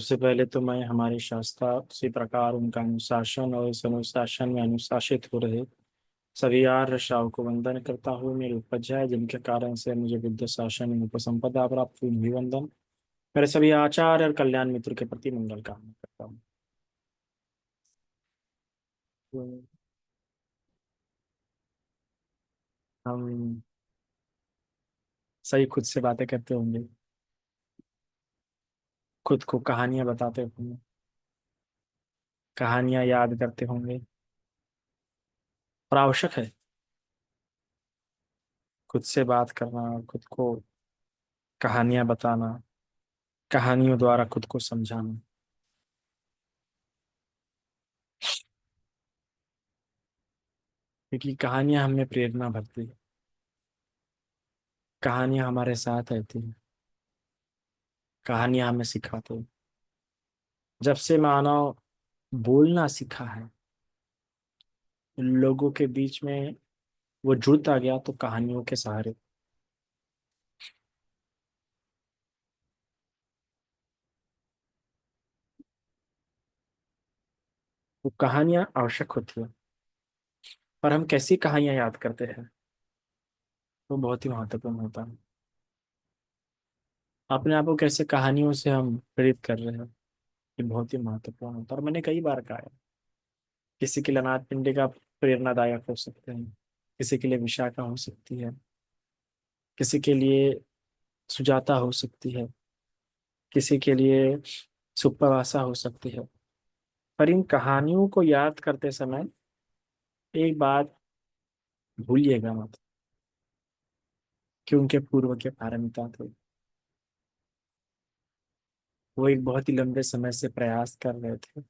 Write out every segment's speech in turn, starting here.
सबसे पहले तो मैं हमारे शास्त्रा उसी प्रकार उनका अनुशासन और इस अनुशासन में अनुशासित हो रहे सभी आर्य श्राव को वंदन करता हूँ। मेरे उपध्याय जिनके कारण से मुझे बुद्ध शासन में उपसंपदा प्राप्त हुई, उन्हें वंदन। मेरे सभी आचार्य और कल्याण मित्र के प्रति मंगल कामना करता हूँ। तो हम सही खुद से बातें करते होंगे, खुद को कहानियां बताते होंगे, कहानियां याद करते होंगे। और आवश्यक है खुद से बात करना, खुद को कहानियां बताना, कहानियों द्वारा खुद को समझाना। क्योंकि कहानियां हमें प्रेरणा भरती है, कहानियां हमारे साथ रहती हैं, कहानियां हमें सिखाती हैं। जब से मानव बोलना सीखा है, लोगों के बीच में वो जुड़ता गया, तो कहानियों के सहारे। वो कहानियां आवश्यक होती है, पर हम कैसी कहानियां याद करते हैं वो बहुत ही महत्वपूर्ण होता है। अपने आप को कैसे कहानियों से हम प्रेरित कर रहे हैं, ये बहुत ही महत्वपूर्ण होता है। और मैंने कई बार कहा है, किसी के लिए अनाथ पिंडी का प्रेरणादायक हो सकते हैं, किसी के लिए विशाखा हो सकती है, किसी के लिए सुजाता हो सकती है, किसी के लिए सुप्रभाषा हो सकती है। पर इन कहानियों को याद करते समय एक बात भूलिएगा मत, कि उनके पूर्व के पारमिता थे। वो एक बहुत ही लंबे समय से प्रयास कर रहे थे,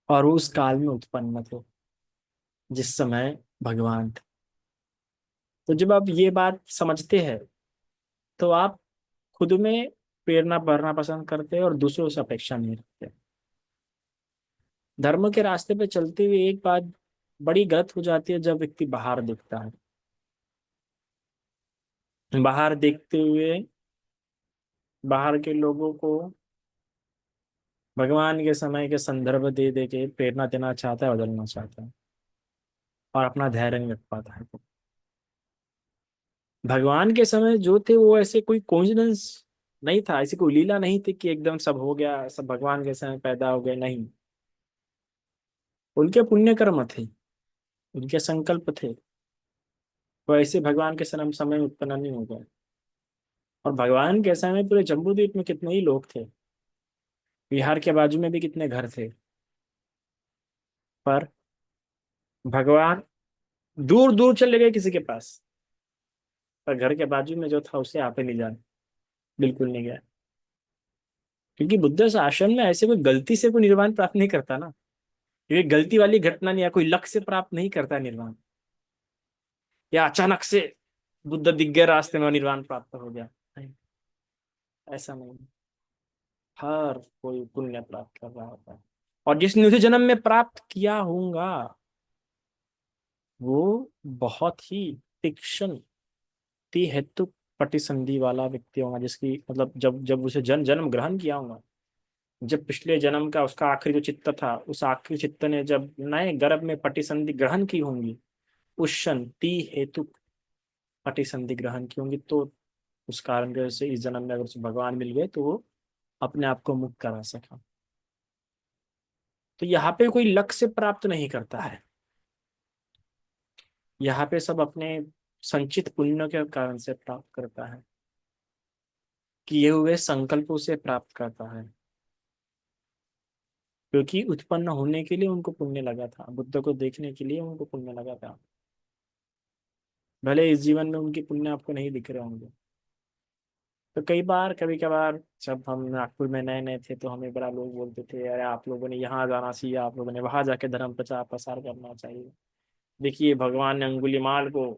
और वो उस काल में उत्पन्न थे जिस समय भगवान थे। तो जब आप ये बात समझते हैं, तो आप खुद में प्रेरणा भरना पसंद करते हैं और दूसरों से अपेक्षा नहीं रखते। धर्म के रास्ते पे चलते हुए एक बात बड़ी गलत हो जाती है, जब व्यक्ति बाहर देखता है, बाहर देखते हुए बाहर के लोगों को भगवान के समय के संदर्भ दे दे के प्रेरणा देना चाहता है, बदलना चाहता है, और अपना धैर्य नहीं रख पाता है। भगवान के समय जो थे वो ऐसे कोई कोइंसिडेंस नहीं था, ऐसी कोई लीला नहीं थी कि एकदम सब हो गया, सब भगवान के समय पैदा हो गए। नहीं, उनके पुण्य कर्म थे, उनके संकल्प थे। वो ऐसे भगवान के समय उत्पन्न नहीं हो गए। और भगवान के समय पूरे जम्बूद्वीप में कितने ही लोग थे, बिहार के बाजू में भी कितने घर थे, पर भगवान दूर दूर चले गए किसी के पास, पर घर के बाजू में जो था उसे आपे नहीं जाने, बिल्कुल नहीं गया। क्योंकि बुद्ध शासन में ऐसे कोई गलती से कोई निर्वाण प्राप्त नहीं करता ना। ये गलती वाली घटना नहीं है, कोई लक्ष्य से प्राप्त नहीं करता निर्वाण, या अचानक से बुद्ध दिख गए रास्ते में और निर्वाण प्राप्त हो गया। नहीं, ऐसा नहीं। हर कोई पुण्य प्राप्त कर रहा होता है, और जिसने उसे जन्म में प्राप्त किया होगा वो बहुत ही तीक्ष्ण ती हेतु प्रतिसंधि वाला व्यक्ति होगा, जिसकी मतलब जब जब उसे जन्म ग्रहण किया होगा, जब पिछले जन्म का उसका आखिरी जो चित्त था, उस आखिरी चित्त ने जब नए गर्भ में प्रतिसंधि ग्रहण की होंगी, उस क्षण ती हेतु प्रतिसंधि ग्रहण की होंगी, तो उस कारण की वजह से इस जन्म में अगर उसे भगवान मिल गए तो वो अपने आप को मुक्त करा सका। तो यहाँ पे कोई लक्ष्य प्राप्त नहीं करता है, यहाँ पे सब अपने संचित पुण्य के कारण से प्राप्त करता है, किए हुए संकल्पों से प्राप्त करता है। क्योंकि उत्पन्न होने के लिए उनको पुण्य लगा था, बुद्ध को देखने के लिए उनको पुण्य लगा था। भले इस जीवन में उनके पुण्य आपको नहीं दिख रहे होंगे। तो कई बार कभी कभार जब हम नागपुर में नए नए थे, तो हमें बड़ा लोग बोलते थे, अरे आप लोगों ने यहाँ जाना चाहिए, आप लोगों ने वहां जाके धर्म प्रचार प्रसार करना चाहिए। देखिए भगवान ने अंगुलीमाल को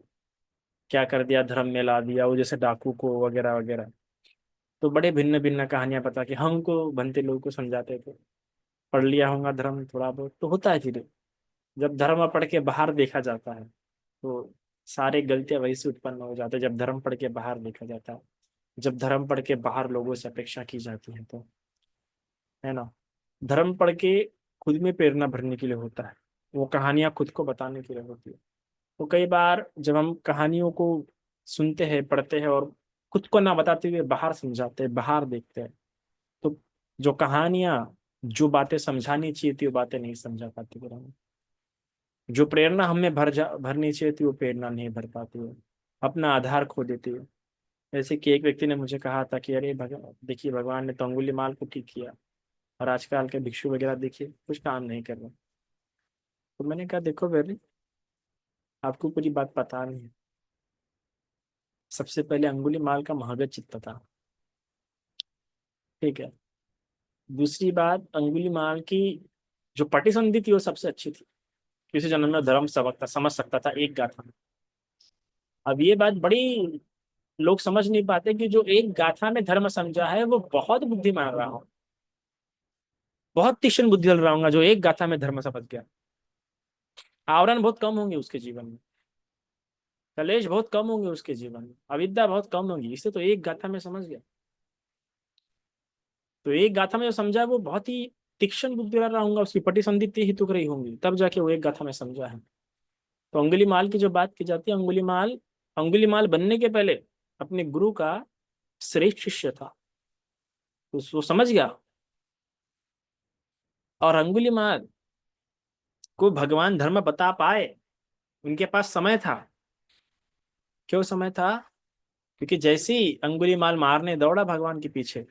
क्या कर दिया, धर्म में ला दिया, वो जैसे डाकू को वगैरह वगैरह। तो बड़े भिन्न भिन्न कहानियां बता के हमको बनते लोगों को समझाते थे। पढ़ लिया होगा धर्म थोड़ा बहुत तो होता है, फिर जब धर्म पढ़ के बाहर देखा जाता है, तो सारे गलतियां वही से उत्पन्न हो जाते हैं। जब धर्म पढ़ के बाहर देखा जाता है, जब धर्म पढ़ के बाहर लोगों से अपेक्षा की जाती है, तो है ना। धर्म पढ़ के खुद में प्रेरणा भरने के लिए होता है, वो कहानियां खुद को बताने के लिए होती है। तो कई बार जब हम कहानियों को सुनते हैं, पढ़ते हैं, और खुद को ना बताते हुए बाहर समझाते हैं, बाहर देखते हैं, तो जो कहानियां, जो बातें समझानी चाहिए थी वो बातें नहीं समझा पाती फिर हमें। जो प्रेरणा हमें भरनी चाहिए थी वो प्रेरणा नहीं भर पाती है, अपना आधार खो देती है। जैसे कि एक व्यक्ति ने मुझे कहा था कि अरे भगवान देखिए, भगवान ने तो अंगुली माल को ठीक किया, और आजकल के भिक्षु वगैरह देखिए कुछ काम नहीं कर रहे। तो मैंने कहा देखो बेरी, आपको पूरी बात पता नहीं है। सबसे पहले अंगुली माल का महगत चित्त था, ठीक है। दूसरी बात, अंगुली माल की जो पटिसंधि थी वो सबसे अच्छी थी, किसी जन्म में धर्म सबकता समझ सकता था एक गाथा में। अब ये बात बड़ी लोग समझ नहीं पाते कि जो एक गाथा में धर्म समझा है वो बहुत बुद्धिमान रहा हो, बहुत तीक्ष्ण बुद्धि रहा होगा जो एक गाथा में धर्म समझ गया। आवरण बहुत कम होंगे उसके जीवन में, कलेश बहुत कम होंगे उसके जीवन में, अविद्या बहुत कम होगी, इसे तो एक गाथा में समझ गया। तो एक गाथा में जो समझा वो बहुत ही तीक्ष्ण बुद्धि वाला होगा, उसकी पटिसंधि ही तुक रही होंगी, तब जाके वो एक गाथा में समझा है। तो अंगुलीमाल की जो बात की जाती है, अंगुलीमाल अंगुलीमाल बनने के पहले अपने गुरु का श्रेष्ठ शिष्य था, तो वो समझ गया। और अंगुलीमाल को भगवान धर्म बता पाए, उनके पास समय था। क्यों समय था? क्योंकि जैसे ही अंगुलीमाल मारने दौड़ा भगवान के पीछे,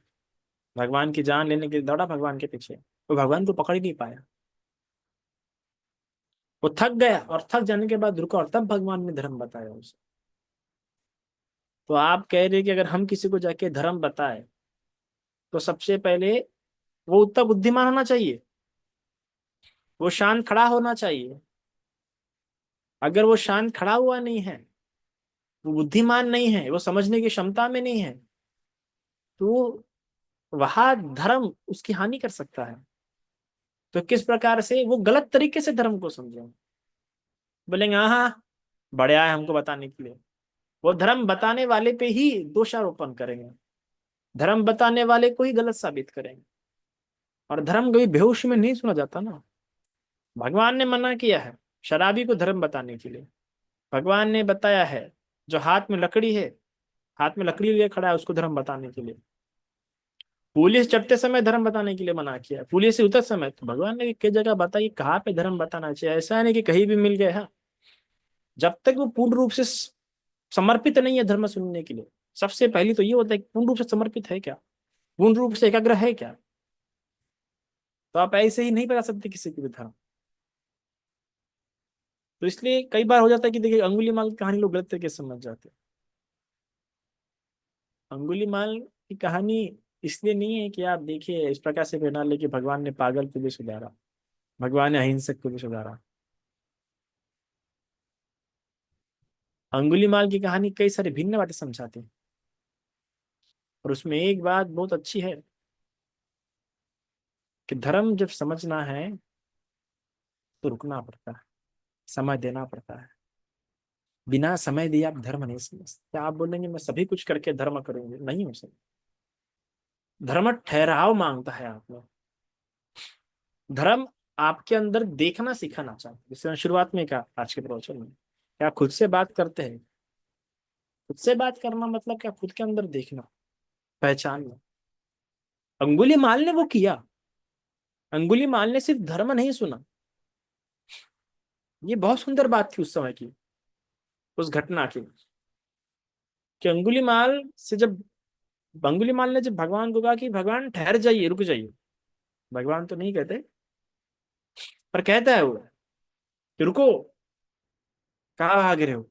भगवान की जान लेने के लिए दौड़ा भगवान के पीछे, वो भगवान को पकड़ ही नहीं पाया। वो थक गया, और थक जाने के बाद रुका, और तब भगवान ने धर्म बताया उसे। तो आप कह रहे कि अगर हम किसी को जाके धर्म बताए, तो सबसे पहले वो उतना बुद्धिमान होना चाहिए, वो शांत खड़ा होना चाहिए। अगर वो शांत खड़ा हुआ नहीं है, वो बुद्धिमान नहीं है, वो समझने की क्षमता में नहीं है, तो वह धर्म उसकी हानि कर सकता है। तो किस प्रकार से वो गलत तरीके से धर्म को समझे, बोलेंगे हाँ हाँ बड़े आए हमको बताने के लिए, वो धर्म बताने वाले पे ही दोषारोपण करेंगे, धर्म बताने वाले को ही गलत साबित करेंगे। और धर्म कभी बेहोश में नहीं सुना जाता ना। भगवान ने मना किया है शराबी को धर्म बताने के लिए। भगवान ने बताया है जो हाथ में लकड़ी है, हाथ में लकड़ी लिए खड़ा है, उसको धर्म बताने के लिए। पुलिस चढ़ते समय धर्म बताने के लिए मना किया, पुलिस से उतर समय तो भगवान ने कई जगह बताई कहाँ पे धर्म बताना चाहिए। ऐसा नहीं कि कहीं भी मिल गया है, जब तक वो पूर्ण रूप से समर्पित नहीं है धर्म सुनने के लिए। सबसे पहली तो ये होता है कि पूर्ण रूप से समर्पित है क्या, पूर्ण रूप से एकाग्र है क्या। तो आप ऐसे ही नहीं बता सकते किसी की भी धर्म। तो इसलिए कई बार हो जाता है कि देखिए अंगुलीमाल की कहानी लोग गलत तरीके से समझ जाते हैं। अंगुलीमाल की कहानी इसलिए नहीं है कि आप देखिए इस प्रकार से प्रेरणा ले कि भगवान ने पागल को भी सुधारा, भगवान ने अहिंसक को भी सुधारा। अंगुलीमाल की कहानी कई सारी भिन्न बातें समझाती है, और उसमें एक बात बहुत अच्छी है कि धर्म जब समझना है तो रुकना पड़ता है, समय देना पड़ता है। बिना समय दिए आप धर्म नहीं समझ सकते। आप बोलेंगे मैं सभी कुछ करके धर्म करूंगे, नहीं हो सकता। धर्म ठहराव मांगता है आप में। धर्म आपके अंदर देखना सिखाना चाहते हैं। जैसे मैंने शुरुआत में कहा आज के प्रवचन में, क्या खुद से बात करते हैं। खुद से बात करना मतलब क्या, खुद के अंदर देखना, पहचानना। अंगुली माल ने वो किया। अंगुली माल ने सिर्फ धर्म नहीं सुना, ये बहुत सुंदर बात थी उस समय की, उस घटना की, कि अंगुलीमाल से जब अंगुलीमाल ने जब भगवान को कहा कि भगवान ठहर जाइए, रुक जाइए, भगवान तो नहीं कहते पर कहता है वो कि रुको, कहाँ भाग रहे हो,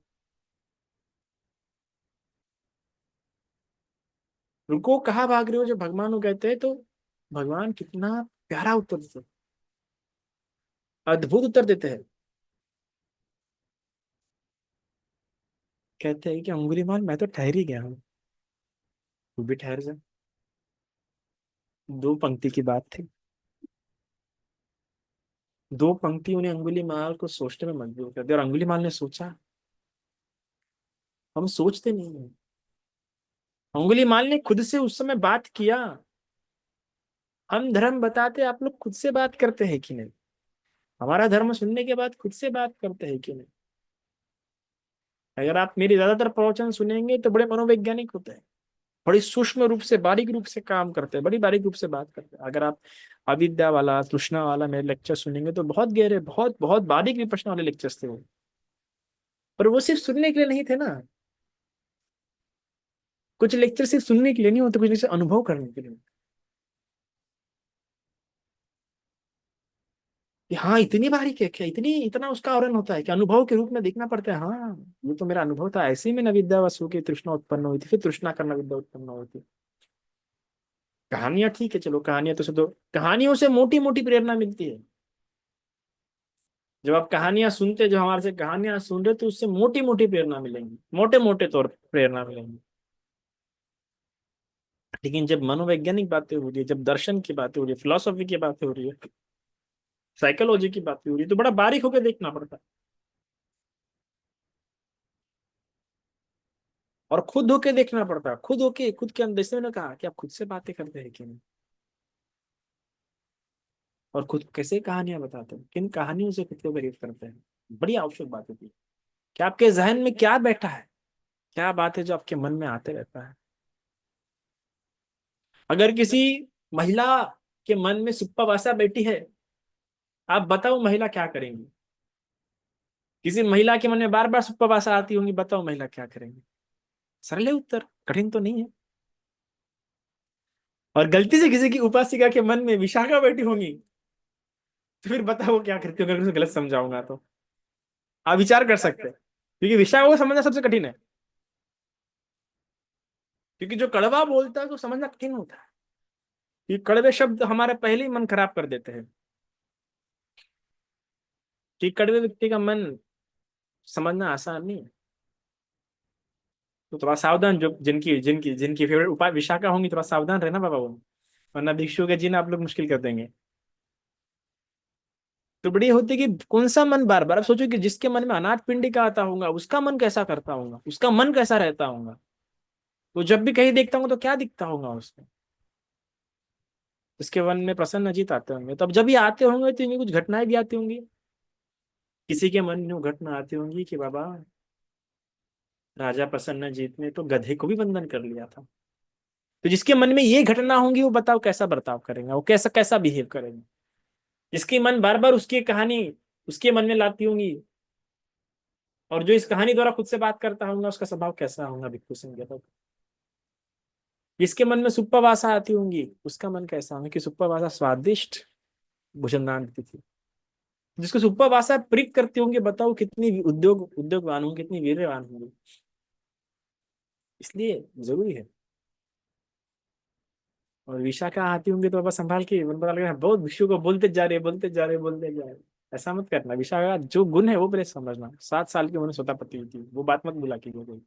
रुको कहाँ भाग रहे हो। जब भगवान को कहते हैं तो भगवान कितना प्यारा उत्तर देते हैं, अद्भुत उत्तर देते हैं। कहते हैं कि अंगुलीमाल मैं तो ठहर ही गया हूँ, तू भी ठहर जा। दो पंक्ति की बात थी, दो पंक्ति उन्हें अंगुलीमाल को सोचने में मजबूर कर दिया, और अंगुलीमाल ने सोचा। हम सोचते नहीं है। अंगुलीमाल ने खुद से उस समय बात किया, हम धर्म बताते, आप लोग खुद से बात करते हैं कि नहीं? हमारा धर्म सुनने के बाद खुद से बात करते हैं कि नहीं? अगर आप मेरी ज्यादातर प्रवचन सुनेंगे तो बड़े मनोवैज्ञानिक होते हैं, बड़ी सूक्ष्म रूप से, बारीक रूप से काम करते हैं, बड़ी बारीक रूप से बात करते हैं। अगर आप अविद्या वाला, तृष्णा वाला मेरे लेक्चर सुनेंगे तो बहुत गहरे, बहुत बहुत बारीक विपश्यना वाले लेक्चर्स थे वो। पर वो सिर्फ सुनने के लिए नहीं थे ना। कुछ लेक्चर सिर्फ सुनने के लिए नहीं होते, कुछ लेक्चर अनुभव करने के लिए। कि हाँ, इतनी बारीक है क्या, इतनी इतना उसका आवरण होता है कि अनुभव के रूप में देखना पड़ता है। हाँ, ये तो मेरा अनुभव था, ऐसे ही में न विद्या वसु की तृष्णा उत्पन्न हुई थी, फिर तृष्णा करना विद्या उत्पन्न हुई थी। कहानियां ठीक है, चलो कहानियां तो सुनो, कहानियों से मोटी मोटी प्रेरणा मिलती है। जब आप कहानियां सुनते, जो हमारे से कहानियां सुन रहे, तो उससे मोटी मोटी प्रेरणा मिलेंगी, मोटे मोटे तौर पर प्रेरणा मिलेंगी। लेकिन जब मनोवैज्ञानिक बातें हो रही है, जब दर्शन की बातें हो रही है, फिलोसफी की बातें हो रही है, साइकोलॉजी की बातें हो रही है, तो बड़ा बारीक होकर देखना पड़ता है। और खुद होके देखना पड़ता है, खुद होके, खुद के अंदर। जैसे मैंने कहा कि आप खुद से बातें करते हैं कि नहीं, और खुद कैसे कहानियां बताते हैं, किन कहानियों से खुद को प्रेरित करते हैं। बड़ी आवश्यक बात होती है कि आपके जहन में क्या बैठा है, क्या बात है जो आपके मन में आते रहता है। अगर किसी महिला के मन में सुप्पावासा बैठी है, आप बताओ महिला क्या करेंगी? किसी महिला के मन में बार बार सुप्पावासा आती होंगी, बताओ महिला क्या करेंगी? सरल है उत्तर, कठिन तो नहीं है। और गलती से किसी की उपासिका के मन में विशाखा बैठी होंगी, तो फिर बताओ वो क्या करती होगी, अगर उसे गलत समझाऊंगा तो। आप विचार कर सकते हैं, क्योंकि विशाखा को समझना सबसे कठिन है। क्योंकि जो कड़वा बोलता है तो समझना कठिन होता है। ये कड़वे शब्द हमारे पहले ही मन खराब कर देते हैं। कि कड़वे व्यक्ति का मन समझना आसान नहीं है। तो थोड़ा सावधान, जो जिनकी जिनकी जिनकी फेवरेट उपाय विशाखा होंगी, थोड़ा सावधान रहना बाबा वो, वरना भिक्षु के जीना आप लोग मुश्किल कर देंगे। तो बड़ी होती है कि कौन सा मन, बार बार आप सोचो कि जिसके मन में अनाथ पिंडी का आता होगा, उसका मन कैसा करता होगा, उसका मन कैसा रहता होगा। वो जब भी कहीं देखता होगा तो क्या दिखता होगा उसको, उसके मन में प्रसन्न अजीत आते होंगे। तब जब भी आते होंगे तो इनकी कुछ घटनाएं भी आती होंगी। किसी के मन में वो घटना आती होंगी कि बाबा, राजा प्रसन्नजीत ने तो गधे को भी बंधन कर लिया था। तो जिसके मन में ये घटना होंगी, वो बताओ कैसा बर्ताव करेंगे, वो कैसा कैसा बिहेव करेंगे। जिसकी मन बार बार उसकी कहानी उसके मन में लाती होंगी, और जो इस कहानी द्वारा खुद से बात करता होगा, उसका स्वभाव कैसा होगा भिक्षु सिंह तो। जिसके मन में सुप्पा भाषा आती होंगी, उसका मन कैसा होगा कि सुप्पा भाषा स्वादिष्ट भोजन दान देती थी। जिसको सुप्पा भाषा प्रीत करती होंगी, बताओ कितनी उद्योगवान होंगी, कितनी वीर्यवान होंगी। इसलिए जरूरी है। और विशाखा आती होंगी तो बस संभाल के, मन पता लग रहा है बहुत भिक्षु को बोलते जा रहे, बोलते जा रहे, बोलते जा रहे। ऐसा मत करना। विशाखा जो गुण है वो पहले समझना। 7 साल की उन्होंने स्वतः पति थी, वो बात मत भूला की कोई।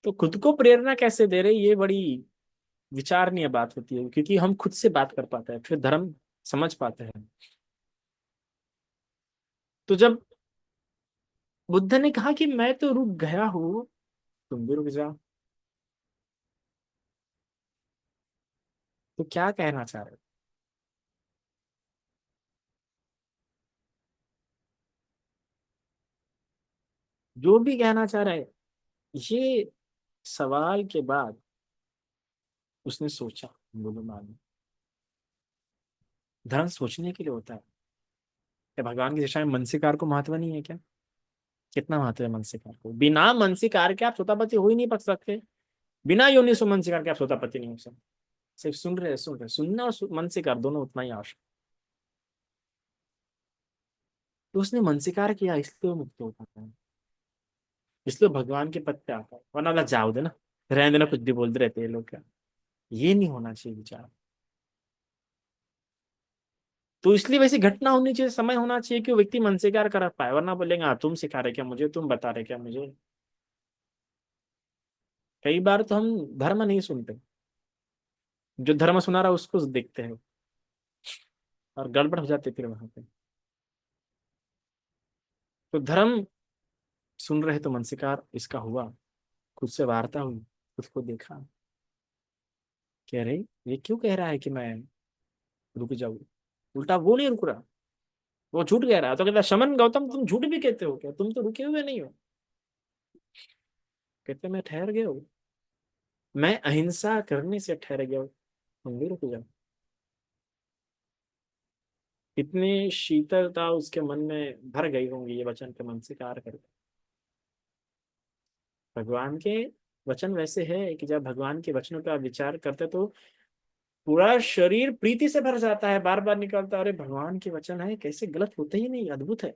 तो खुद को प्रेरणा कैसे दे रहे, ये बड़ी विचारणीय बात होती है, क्योंकि हम खुद से बात कर पाते हैं, फिर धर्म समझ पाते हैं। तो जब बुद्ध ने कहा कि मैं तो रुक गया हूं, तुम भी रुक जाओ, तो क्या कहना चाह रहे हो? जो भी कहना चाह रहे हैं, ये सवाल के बाद उसने सोचा। बोलो मान, धर्म सोचने के लिए होता है। क्या भगवान की दिशा में मनसीकार को महत्व नहीं है क्या? कितना महत्व है मनसीकार को। बिना मनसीकार के आप सोतापति हो ही नहीं पा सकते। बिना योनि सो मनसीकार के आप सोतापति नहीं हो सकते। सिर्फ सुन रहे सुनना और मनसीकार दोनों उतना ही आवश्यक। तो उसने मनसीकार किया, इसलिए वो मुक्त हो पाता है, इसलिए भगवान के पद पे आता है। वरना अल्लाह जाओ देना, रहने देना, कुछ भी बोलते रहते हैं ये लोग क्या। ये नहीं होना चाहिए विचार। तो इसलिए वैसी घटना होनी चाहिए, समय होना चाहिए कि वो व्यक्ति मनसीकार कर पाए, वरना बोलेंगे हाँ तुम सिखा रहे क्या मुझे, तुम बता रहे क्या मुझे। कई बार तो हम धर्म नहीं सुनते, जो धर्म सुना रहा है उसको देखते हैं, और गड़बड़ हो जाती है फिर वहां पे। तो धर्म सुन रहे तो मनसीकार इसका हुआ, खुद से वार्ता हुई, खुद को देखा कह रहे ये क्यों कह रहा है कि मैं रुक जाऊं, उल्टा वो नहीं रुक रहा, वो झूठ कह रहा है। तो कहता है, शमन गौतम तुम झूठ भी कहते हो क्या, तुम तो रुके हुए नहीं हो। कहते मैं ठहर गया हूँ, मैं अहिंसा करने से ठहर गया हूँ, तुम भी रुक जाओ। इतनी शीतलता उसके मन में भर गई होंगी ये वचन के मन से कार्य करके। भगवान के वचन वैसे है कि जब भगवान के वचनों का विचार करते तो पूरा शरीर प्रीति से भर जाता है, बार बार निकलता है, अरे भगवान के वचन है, कैसे गलत होते ही नहीं, अद्भुत है।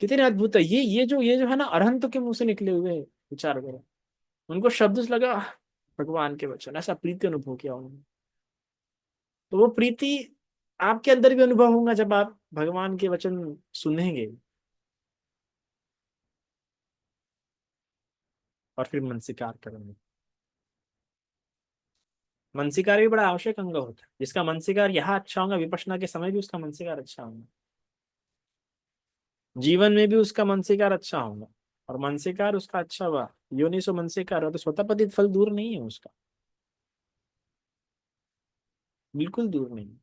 कितने अद्भुत है ये जो है ना, अरहंत के मुंह से निकले हुए हैं, विचार करो। उनको शब्द से लगा, "आह, भगवान के वचन", ऐसा प्रीति अनुभव किया उन्होंने। तो वो प्रीति आपके अंदर भी अनुभव होगा जब आप भगवान के वचन सुनेंगे और फिर मनसीकार करेंगे। मनसीकार भी बड़ा आवश्यक अंग होता है, जिसका मनसीकार यहाँ अच्छा होगा, विपश्यना के समय भी उसका मनसीकार अच्छा होगा, जीवन में भी उसका मनसीकार अच्छा होगा। और मनसीकार उसका अच्छा हुआ, योनि सो मनसीकार हो, तो स्वतःपतित फल दूर नहीं है उसका, बिल्कुल दूर नहीं।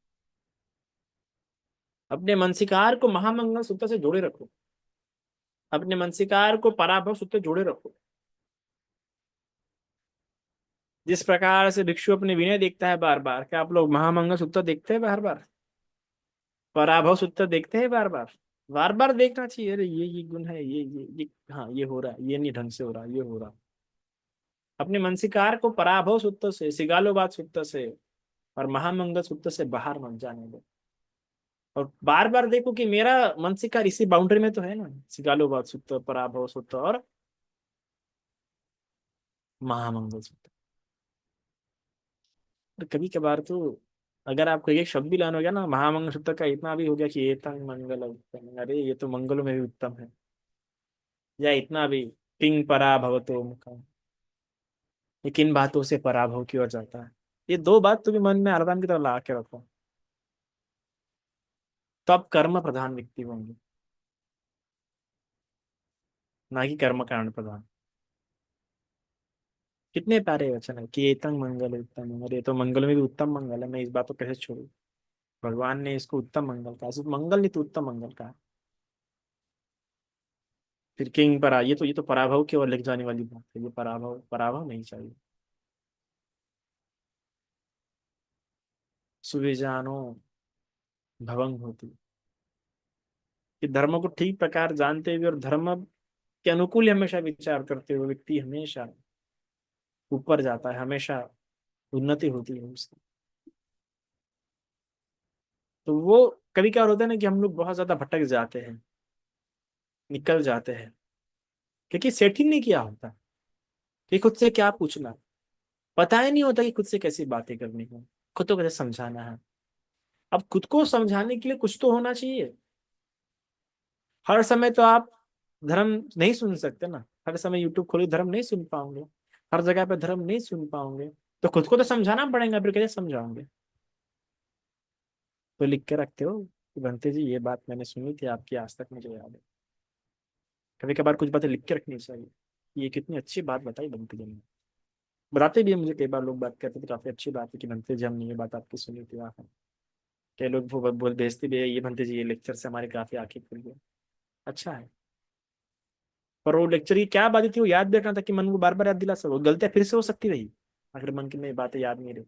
अपने मनसीकार को महामंगल सूत्र से जोड़े रखो, अपने मनसीकार को पराभव सूत्र से जोड़े रखो। जिस प्रकार से भिक्षु अपने विनय देखता है बार बार, क्या आप लोग महामंगल सूत्र देखते हैं बार बार, पराभव सूत्र देखते हैं बार बार? बार बार देखना चाहिए, अरे ये गुण है, ये हाँ ये हो रहा है, ये नहीं ढंग से हो रहा, ये हो रहा। अपने मनसिकार को पराभव सूत्र से, सिगालोवाद सूत्र से और महामंगल सूत्र से बाहर मत जाने दो। और बार बार देखो कि मेरा मनसिकार इसी बाउंड्री में तो है ना, सिगालोवाद सूत्र, पराभव सूत्र और महामंगल सूत्र। और कभी कभार तो अगर आपको एक शब्द भी लाना हो गया ना, महामंगल सूत्र का इतना भी हो गया कि एतंग मंगल उत्तम, अरे ये तो मंगलों में भी उत्तम है, या इतना भी किंग पराभवतो मुखम, ये किन बातों से पराभव की ओर जाता है। ये दो बात तुम्हें मन में अलार्म की तरह ला के रखो, तो आप कर्म प्रधान व्यक्ति होंगे, ना कि कर्म कारण प्रधान। कितने प्यारे वचन है कि एतंग मंगल उत्तम मंगल, ये तो मंगल में भी उत्तम मंगल है, मैं इस बात को कैसे छोड़ू। भगवान ने इसको उत्तम मंगल कहा, सिर्फ मंगल नहीं तो उत्तम मंगल कहा। फिर किंग परा, ये तो पराभव की ओर लेके जाने वाली बात है, ये पराभव पराभव नहीं चाहिए। सुविजानो भवंग होती, कि धर्म को ठीक प्रकार जानते हुए और धर्म के अनुकूल हमेशा विचार करते हुए व्यक्ति हमेशा ऊपर जाता है, हमेशा उन्नति होती है उसकी। तो वो कभी क्या होता है ना कि हम लोग बहुत ज्यादा भटक जाते हैं, निकल जाते हैं, क्योंकि सेटिंग नहीं किया होता कि खुद से क्या पूछना, पता ही नहीं होता कि खुद से कैसी बातें करनी है, खुद को कैसे समझाना है। अब खुद को समझाने के लिए कुछ तो होना चाहिए। हर समय तो आप धर्म नहीं सुन सकते ना, हर समय यूट्यूब खोली धर्म नहीं सुन पाओगे, हर जगह पे धर्म नहीं सुन पाओगे, तो खुद को तो समझाना पड़ेगा, फिर कैसे समझाओगे। तो लिख के रखते हो कि बंते जी ये बात मैंने सुनी थी आपकी, आज तक मुझे याद है। कभी कभार कुछ बातें लिख के रखनी चाहिए। ये कितनी अच्छी बात बताई बंते जी ने, बताते भी है मुझे, कई बार लोग बात करते थे काफी अच्छी बात है कि बंते जी हमने ये बात आपकी सुनी थी आप। कई लोग वो बोल भेजते भी है, ये बंते जी ये लेक्चर से हमारी काफी आंखें खुल गई। अच्छा है। पर वो लेक्चर की क्या बात थी वो याद भी रखना था कि मन को बार बार याद दिला सको, गलतियां फिर से हो सकती रही अगर मन की में बातें याद नहीं रही।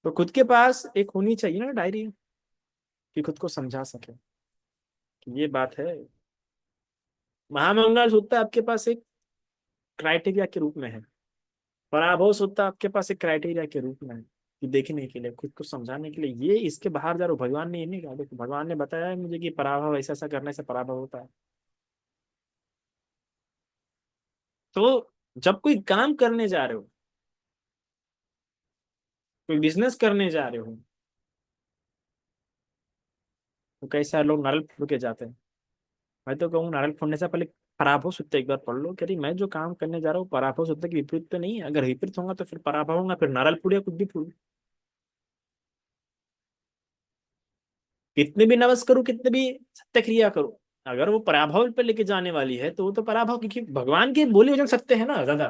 तो खुद के पास एक होनी चाहिए ना डायरी, कि खुद को समझा सके कि ये बात है। महामंगल सूत्र आपके पास एक क्राइटेरिया के रूप में है, पराभव सूत्र आपके पास एक क्राइटेरिया के रूप में है, कि देखने के लिए, खुद को समझाने के लिए, ये इसके बाहर जा रहा हूँ। भगवान ने ये नहीं कहा, देखो भगवान ने बताया है मुझे कि पराभव ऐसा ऐसा करने से पराभव होता है। तो जब कोई काम करने जा रहे हो, कोई बिजनेस करने जा रहे हो, तो कई सारे लोग नारियल फोड़ के जाते हैं। मैं तो कहूँ नारियल फोड़ने से पहले पराभव सूत्र एक बार पढ़ लो, कि मैं जो काम करने जा रहा हूँ पराभव सूत्र के विपरीत तो नहीं है, अगर विपरीत होगा तो फिर पराभव होगा, फिर नारियल फूट या कुछ भी फूट। कितने भी नवस करूँ, कितने भी सत्य क्रिया करूँ, अगर वो पराभव पे लेके जाने वाली है तो वो तो पराभव, क्योंकि भगवान के बोले वचन सत्य है ना ज्यादा।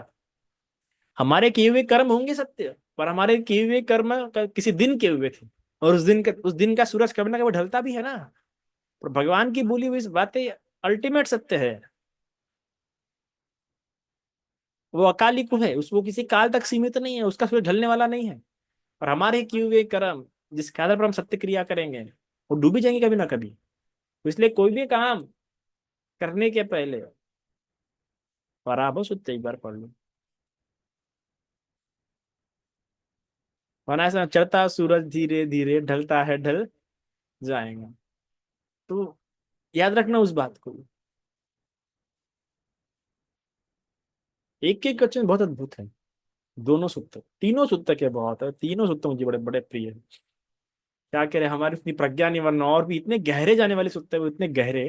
हमारे किए हुए कर्म होंगे सत्य, पर हमारे किए हुए कर्म किसी दिन के हुए थे, और उस दिन का सूरज कभी ना कभी ढलता भी है ना। पर भगवान की बोली हुई इस बातें अल्टीमेट सत्य है। वो अकालिक है, उस वो किसी काल तक सीमित नहीं है, उसका सूरज ढलने वाला नहीं है। और हमारे किए हुए कर्म जिसके आधार पर हम सत्य क्रिया करेंगे, वो डूबी जाएंगे कभी ना कभी। तो इसलिए कोई भी काम करने के पहले पराभव सुत्ते एक बार पढ़ लो, वरना ऐसा चढ़ता सूरज धीरे धीरे ढलता है ढल जाएगा। तो याद रखना उस बात को। एक एक वचन बहुत अद्भुत है। दोनों सूत्र, तीनों सूत्र के बहुत है, तीनों सूत्र मुझे बड़े बड़े प्रिय है। क्या कह रहे हमारी इतनी प्रज्ञा नहीं, वरना और भी इतने गहरे जाने वाले सूत्र है वो, इतने गहरे।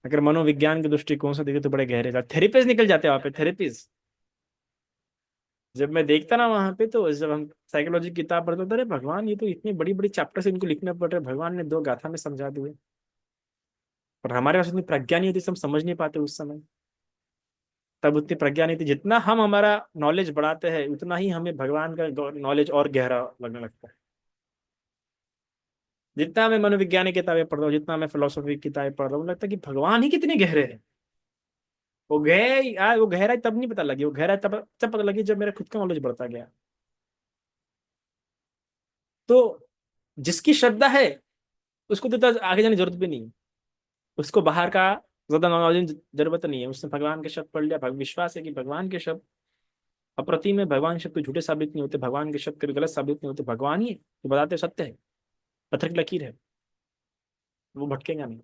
अगर मनोविज्ञान के दृष्टिकोण से देखे तो बड़े गहरे जाते, थेरेपीज निकल जाते हैं वहां पे, थेरेपीज। जब मैं देखता ना वहां पे, तो जब हम साइकोलॉजी की किताब पढ़ते थे, अरे भगवान ये तो इतनी बड़ी बड़ी चैप्टर से इनको लिखने पड़ रहे, भगवान ने दो गाथा में समझा दिए। पर हमारे पास इतनी प्रज्ञा नहीं होती, हम समझ नहीं पाते उस समय। तब उतनी प्रज्ञा नहीं थी। जितना हम हमारा नॉलेज बढ़ाते हैं, उतना ही हमें भगवान का नॉलेज और गहरा लगने लगता है। जितना मैं मनोविज्ञान की किताबें पढ़ रहा हूँ, जितना मैं फिलोसफी की किताबें पढ़ रहा हूँ, लगता है कि भगवान ही कितने गहरे हैं। वो गहराई तब नहीं पता लगी, वो गहराई तब पता लगी जब मेरा खुद का नॉलेज बढ़ता गया। तो जिसकी श्रद्धा है, उसको तो आगे जाने की जरूरत भी नहीं है। उसको बाहर का ज्यादा नॉलेज जरूरत नहीं है। उसने भगवान के शब्द पढ़ लिया, विश्वास है कि भगवान के शब्द अप्रतिम है, भगवान के शब्द कोई झूठे साबित नहीं होते, भगवान के शब्द कभी गलत साबित नहीं होते, भगवान ही है जो बताते सत्य है, पत्थर की लकीर है, वो भटकेगा नहीं।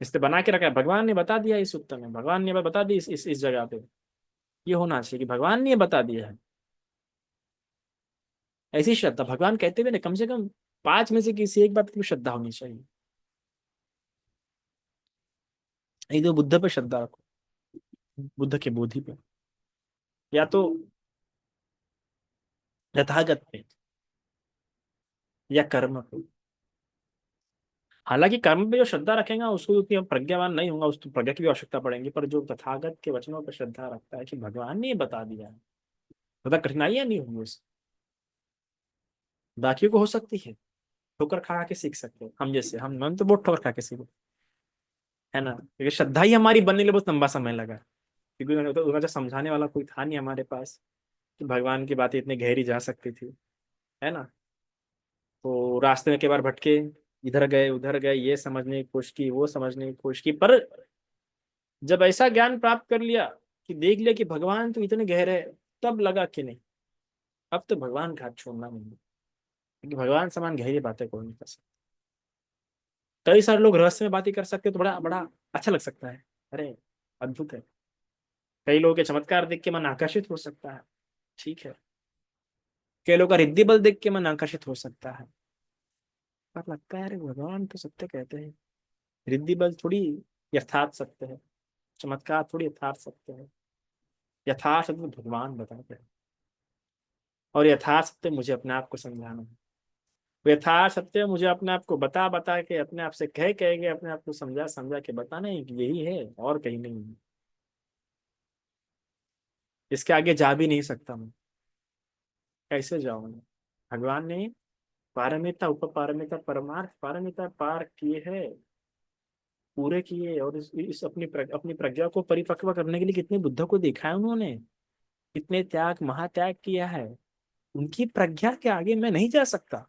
इसने बना के रखा है, भगवान ने बता दिया इस उत्तर में, भगवान ने बता दी इस जगह पे। ये होना चाहिए कि भगवान ने बता दिया है। ऐसी श्रद्धा भगवान कहते हुए ना, कम से कम पांच में से किसी एक बात की श्रद्धा होनी चाहिए। नहीं तो बुद्ध पे श्रद्धा रखो, बुद्ध के बोधि पे, या तो तथागत पे, या कर्म पे। हालांकि कर्म पे जो श्रद्धा रखेगा उसको उतनी प्रज्ञावान नहीं होगा, उसको प्रज्ञा की भी आवश्यकता पड़ेगी। पर जो तथागत के वचनों पर श्रद्धा रखता है कि भगवान ने ये बता दिया है, ज्यादा कठिनाइयां नहीं होंगी उससे। बाकियों को हो सकती है, ठोकर खा के सीख सकते हैं, हम जैसे हम तो बहुत ठोकर खा के सीखे, है ना, क्योंकि श्रद्धा ही हमारी बनने के लिए बहुत लंबा समय लगा। क्योंकि उन्हें तो समझाने वाला कोई था नहीं हमारे पास कि भगवान की बातें इतनी गहरी जा सकती थी, है ना। तो रास्ते में कई बार भटके, इधर गए उधर गए, ये समझने की कोशिश की, वो समझने की कोशिश की, पर जब ऐसा ज्ञान प्राप्त कर लिया कि देख लिया कि भगवान तो इतने गहरे है, तब लगा कि नहीं, अब तो भगवान का हाथ छोड़ना नहीं है। क्योंकि भगवान समान गहरी बातें कोई नहीं कर सकता। कई सारे लोग रहस्य में बातें कर सकते हैं, तो बड़ा बड़ा अच्छा लग सकता है, अरे अद्भुत है। कई लोगों के चमत्कार देख के मन आकर्षित हो सकता है, ठीक है। कई लोगों का रिद्धि बल देख के मन आकर्षित हो सकता है, पर लगता है अरे भगवान तो सत्य कहते हैं, रिद्धि बल थोड़ी यथार्थ सत्य है, चमत्कार थोड़ी यथार्थ सत्य है। यथार्थ सत्य तो भगवान बताते हैं, और यथार्थ सत्य मुझे अपने आप को समझाना है। वो यथार्थ सत्य मुझे अपने आप को बता बता के, अपने आप से कह कह के, अपने आप को समझा समझा के बताना है कि यही है और कहीं नहीं है। इसके आगे जा भी नहीं सकता मैं, कैसे जाऊंगा। भगवान ने पारमिता उप पारमिता परमार्थ पारमिता पार किए हैं, पूरे किए। और इस अपनी प्रज्ञा को परिपक्व करने के लिए कितने बुद्धों को देखा है उन्होंने, कितने त्याग महात्याग किया है। उनकी प्रज्ञा के आगे मैं नहीं जा सकता,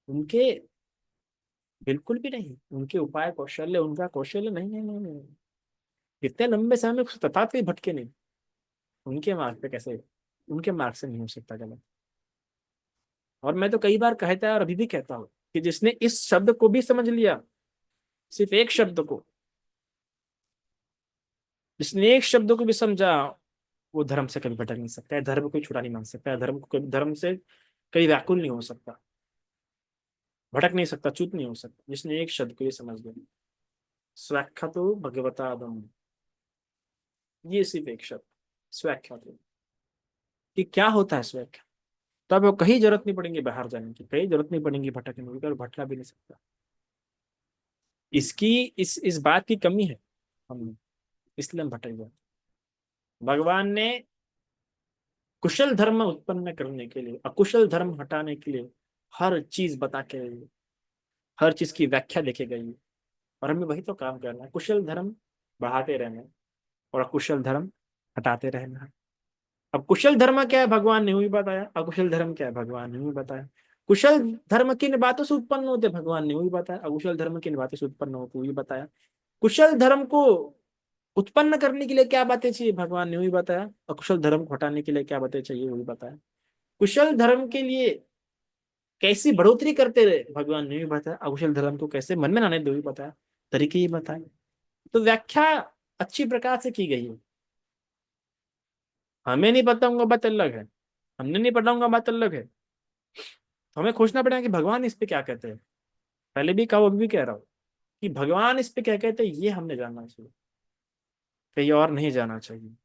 उनके बिल्कुल भी नहीं। उनके उपाय कौशल्य, उनका कौशल्य नहीं नहीं नहीं नहीं। इतने लंबे समय में तथापि भटके नहीं, उनके मार्ग पे कैसे, उनके मार्ग से नहीं हो सकता गलत। और मैं तो कई बार कहता है और अभी भी कहता हूँ कि जिसने इस शब्द को भी समझ लिया, सिर्फ एक शब्द को, जिसने एक शब्द को भी समझा, वो धर्म से कभी भटक नहीं सकता है, धर्म कोई छुड़ा नहीं मांग सकता है, धर्म को कभी, धर्म से कभी व्याकुल नहीं हो सकता, भटक नहीं सकता, च्युत नहीं हो सकता, जिसने एक शब्द को ये समझ लिया। स्वाख्या तो भगवतादम, ये सिर्फ एक शब्द स्वाख्या तो, कि क्या होता है स्वाख्या। तो आपको कहीं जरूरत नहीं पड़ेगी बाहर जाने की, कहीं जरूरत नहीं पड़ेगी भटकने की, और भटका भी नहीं सकता। इसकी इस बात की कमी है हम, इसलिए हम भटक जाते। भगवान ने कुशल धर्म उत्पन्न करने के लिए, अकुशल धर्म हटाने के लिए हर चीज बता के गई है, हर चीज की व्याख्या देके गई है। और हमें वही तो काम करना है, कुशल धर्म बढ़ाते रहना है और अकुशल धर्म हटाते रहना है। अब कुशल धर्म क्या है भगवान ने वही बताया, अकुशल धर्म क्या है भगवान ने वही बताया। कुशल धर्म किन बातों से उत्पन्न होते भगवान ने वही बताया, अकुशल धर्म किन बातों से उत्पन्न होते वही बताया। कुशल धर्म को उत्पन्न करने के लिए क्या बातें चाहिए भगवान ने वही बताया, अकुशल धर्म को हटाने के लिए क्या बातें चाहिए वही बताया। कुशल धर्म के लिए कैसी बढ़ोतरी करते रहे भगवान ने भी बताया, अकुशल धर्म को कैसे मन में लाने दो भी बताया, तरीके ही बताए। तो व्याख्या अच्छी प्रकार से की गई है। हमें नहीं पता होगा बात अलग है, हमने नहीं पढ़ा होगा बात अलग है। तो हमें खोजना पड़ेगा कि भगवान इस पे क्या कहते हैं। पहले भी कहा, अभी भी कह रहा हूँ कि भगवान इस पे क्या कहते हैं ये हमने जानना चाहिए, कहीं और नहीं जाना चाहिए।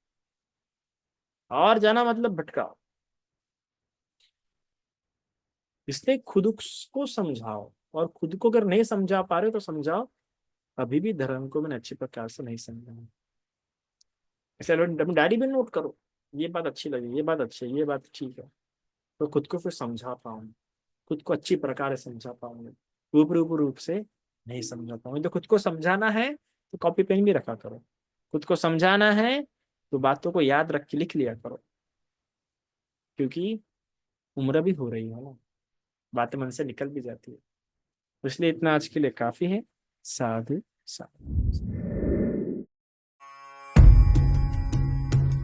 और जाना मतलब भटका। इसलिए खुद को समझाओ, और खुद को अगर नहीं समझा पा रहे हो तो समझाओ, अभी भी धर्म को मैंने अच्छी प्रकार से नहीं समझा। ऐसे डायरी में नोट करो, ये बात अच्छी लगी, ये बात अच्छी है, ये बात ठीक है। तो खुद को फिर समझा पाऊंगा, खुद को अच्छी प्रकार से समझा पाऊंगा। रूप रूप से नहीं समझा पाऊंगा। तो खुद को समझाना है तो कॉपी पेन भी रखा करो। खुद को समझाना है तो बातों को याद रख के लिख लिया करो, क्योंकि उम्र भी हो रही है ना, बातें मन से निकल भी जाती है। तो इसलिए इतना आज के लिए काफी है। साधु साधु।